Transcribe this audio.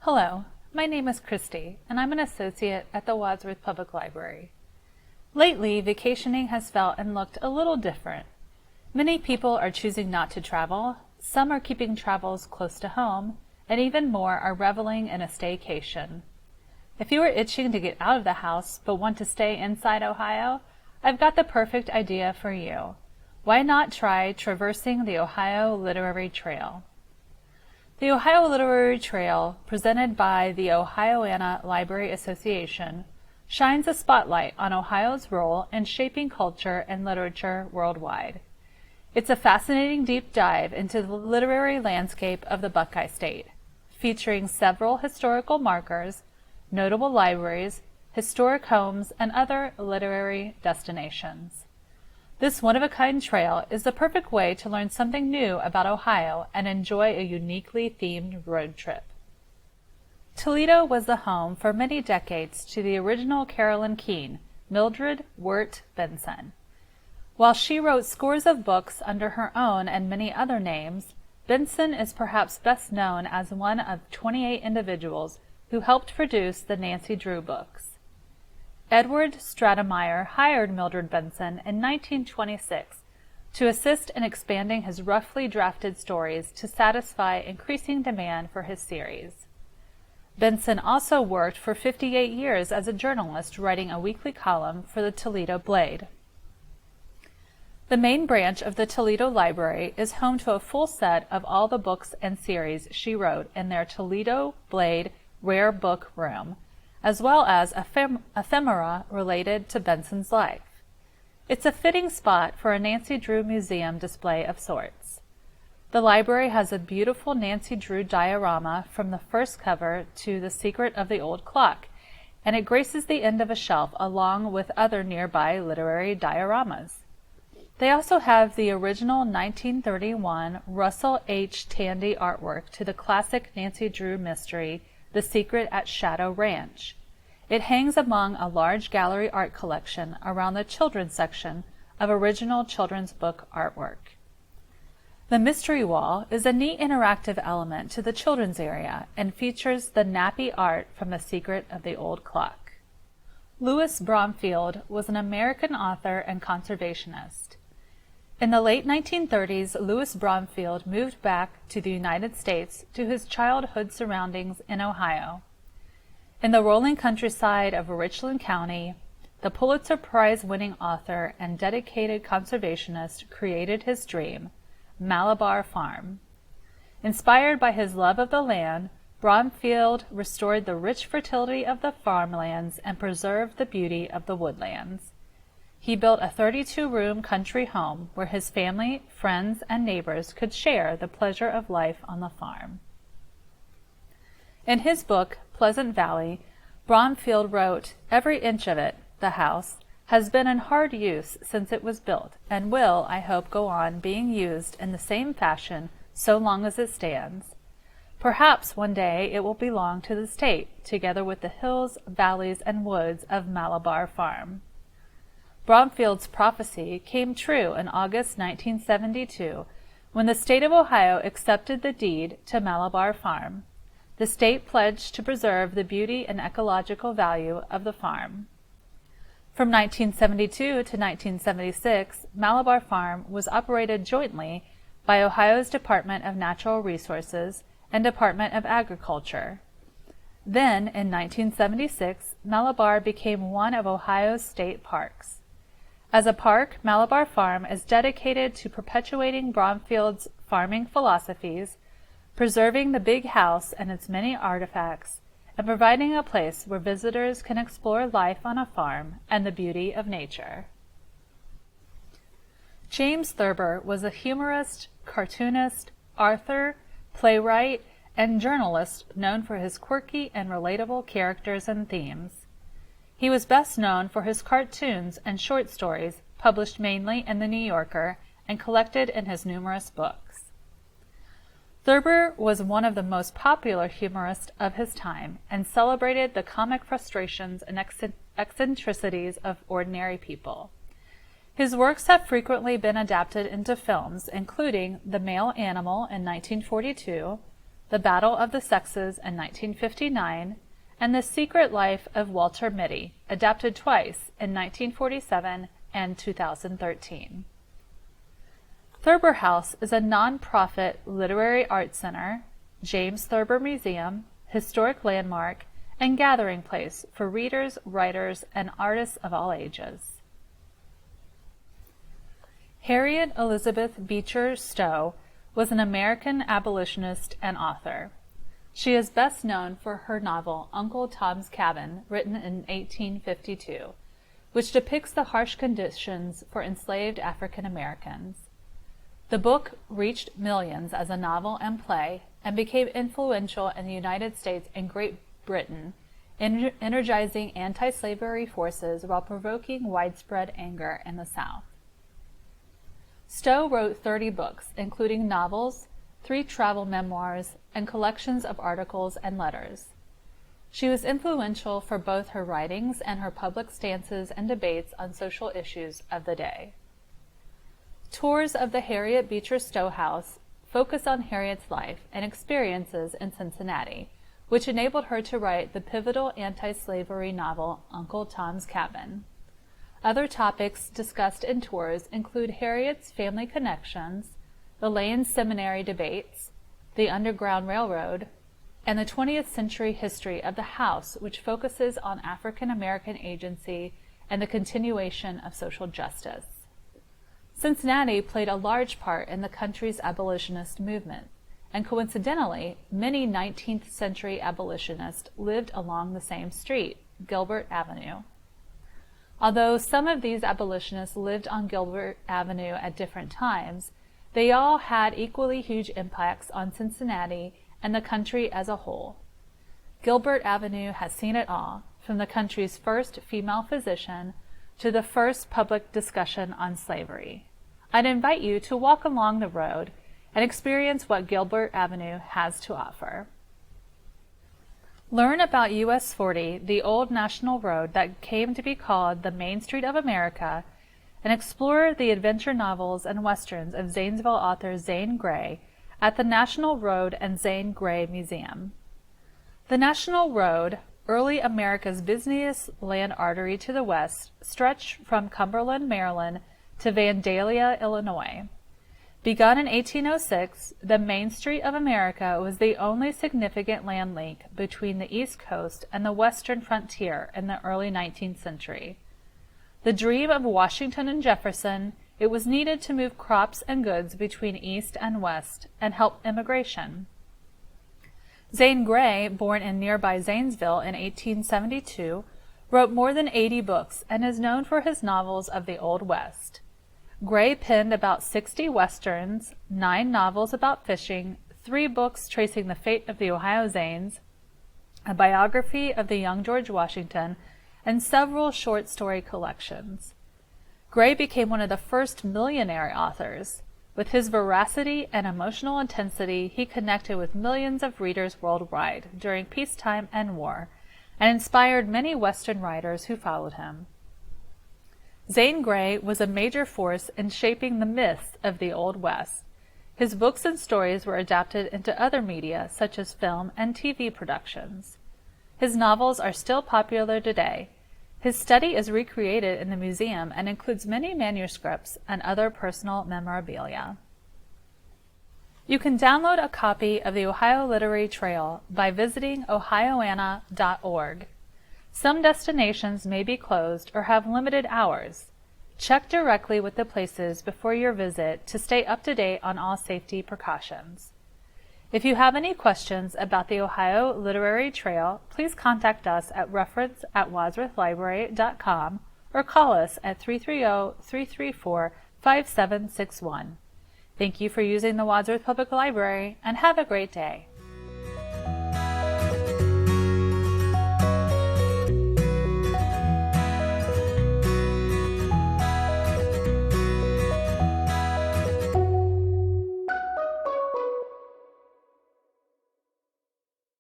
Hello, my name is Christy, and I'm an associate at the Wadsworth Public Library. Lately, vacationing has felt and looked a little different. Many people are choosing not to travel, some are keeping travels close to home, and even more are reveling in a staycation. If you are itching to get out of the house but want to stay inside Ohio, I've got the perfect idea for you. Why not try traversing the Ohio Literary Trail? The Ohio Literary Trail, presented by the Ohioana Literary Association, shines a spotlight on Ohio's role in shaping culture and literature worldwide. It's a fascinating deep dive into the literary landscape of the Buckeye State, featuring several historical markers, notable libraries, historic homes, and other literary destinations. This one-of-a-kind trail is the perfect way to learn something new about Ohio and enjoy a uniquely themed road trip. Toledo was the home for many decades to the original Carolyn Keane, Mildred Wirt Benson. While she wrote scores of books under her own and many other names, Benson is perhaps best known as one of 28 individuals who helped produce the Nancy Drew books. Edward Stratemeyer hired Mildred Benson in 1926 to assist in expanding his roughly drafted stories to satisfy increasing demand for his series. Benson also worked for 58 years as a journalist writing a weekly column for the Toledo Blade. The main branch of the Toledo Library is home to a full set of all the books and series she wrote in their Toledo Blade Rare Book Room, as well as ephemera related to Benson's life. It's a fitting spot for a Nancy Drew museum display of sorts. The library has a beautiful Nancy Drew diorama from the first cover to The Secret of the Old Clock, and it graces the end of a shelf along with other nearby literary dioramas. They also have the original 1931 Russell H. Tandy artwork to the classic Nancy Drew mystery, The Secret at Shadow Ranch. It hangs among a large gallery art collection around the children's section of original children's book artwork. The Mystery Wall is a neat interactive element to the children's area and features the nappy art from The Secret of the Old Clock. Louis Bromfield was an American author and conservationist. In the late 1930s, Louis Bromfield moved back to the United States to his childhood surroundings in Ohio. In the rolling countryside of Richland County, the Pulitzer Prize-winning author and dedicated conservationist created his dream, Malabar Farm. Inspired by his love of the land, Bromfield restored the rich fertility of the farmlands and preserved the beauty of the woodlands. He built a 32-room country home where his family, friends, and neighbors could share the pleasure of life on the farm. In his book, Pleasant Valley, Bromfield wrote, "Every inch of it, the house, has been in hard use since it was built, and will, I hope, go on being used in the same fashion so long as it stands. Perhaps one day it will belong to the state, together with the hills, valleys, and woods of Malabar Farm." Bromfield's prophecy came true in August 1972 when the state of Ohio accepted the deed to Malabar Farm. The state pledged to preserve the beauty and ecological value of the farm. From 1972 to 1976, Malabar Farm was operated jointly by Ohio's Department of Natural Resources and Department of Agriculture. Then, in 1976, Malabar became one of Ohio's state parks. As a park, Malabar Farm is dedicated to perpetuating Bromfield's farming philosophies, preserving the big house and its many artifacts, and providing a place where visitors can explore life on a farm and the beauty of nature. James Thurber was a humorist, cartoonist, author, playwright, and journalist known for his quirky and relatable characters and themes. He was best known for his cartoons and short stories published mainly in The New Yorker and collected in his numerous books. Thurber was one of the most popular humorists of his time and celebrated the comic frustrations and eccentricities of ordinary people. His works have frequently been adapted into films, including The Male Animal in 1942, The Battle of the Sexes in 1959, and The Secret Life of Walter Mitty, adapted twice in 1947 and 2013. Thurber House is a non-profit literary arts center, James Thurber Museum, historic landmark, and gathering place for readers, writers, and artists of all ages. Harriet Elizabeth Beecher Stowe was an American abolitionist and author. She is best known for her novel Uncle Tom's Cabin, written in 1852, which depicts the harsh conditions for enslaved African Americans. The book reached millions as a novel and play and became influential in the United States and Great Britain, energizing anti-slavery forces while provoking widespread anger in the South. Stowe wrote 30 books, including novels, 3 travel memoirs, and collections of articles and letters. She was influential for both her writings and her public stances and debates on social issues of the day. Tours of the Harriet Beecher Stowe House focus on Harriet's life and experiences in Cincinnati, which enabled her to write the pivotal anti-slavery novel Uncle Tom's Cabin. Other topics discussed in tours include Harriet's family connections, the Lane Seminary debates, the Underground Railroad, and the 20th century history of the House, which focuses on African American agency and the continuation of social justice. Cincinnati played a large part in the country's abolitionist movement, and coincidentally, many 19th century abolitionists lived along the same street, Gilbert Avenue. Although some of these abolitionists lived on Gilbert Avenue at different times, they all had equally huge impacts on Cincinnati and the country as a whole. Gilbert Avenue has seen it all, from the country's first female physician to the first public discussion on slavery. I'd invite you to walk along the road and experience what Gilbert Avenue has to offer. Learn about US 40, the old national road that came to be called the Main Street of America, and explore the adventure novels and westerns of Zanesville author Zane Grey at the National Road and Zane Grey Museum. The National Road, early America's busiest land artery to the west, stretched from Cumberland, Maryland to Vandalia, Illinois. Begun in 1806, the Main Street of America was the only significant land link between the East Coast and the western frontier in the early 19th century. The dream of Washington and Jefferson, it was needed to move crops and goods between East and West and help immigration. Zane Grey, born in nearby Zanesville in 1872, wrote more than 80 books and is known for his novels of the Old West. Grey penned about 60 westerns, 9 novels about fishing, 3 books tracing the fate of the Ohio Zanes, a biography of the young George Washington, and several short story collections. Grey became one of the first millionaire authors. With his veracity and emotional intensity, he connected with millions of readers worldwide during peacetime and war, and inspired many Western writers who followed him. Zane Grey was a major force in shaping the myths of the Old West. His books and stories were adapted into other media, such as film and TV productions. His novels are still popular today. His study is recreated in the museum and includes many manuscripts and other personal memorabilia. You can download a copy of the Ohio Literary Trail by visiting ohioana.org. Some destinations may be closed or have limited hours. Check directly with the places before your visit to stay up to date on all safety precautions. If you have any questions about the Ohio Literary Trail, please contact us at reference@wadsworthlibrary.com or call us at 330-334-5761. Thank you for using the Wadsworth Public Library, and have a great day.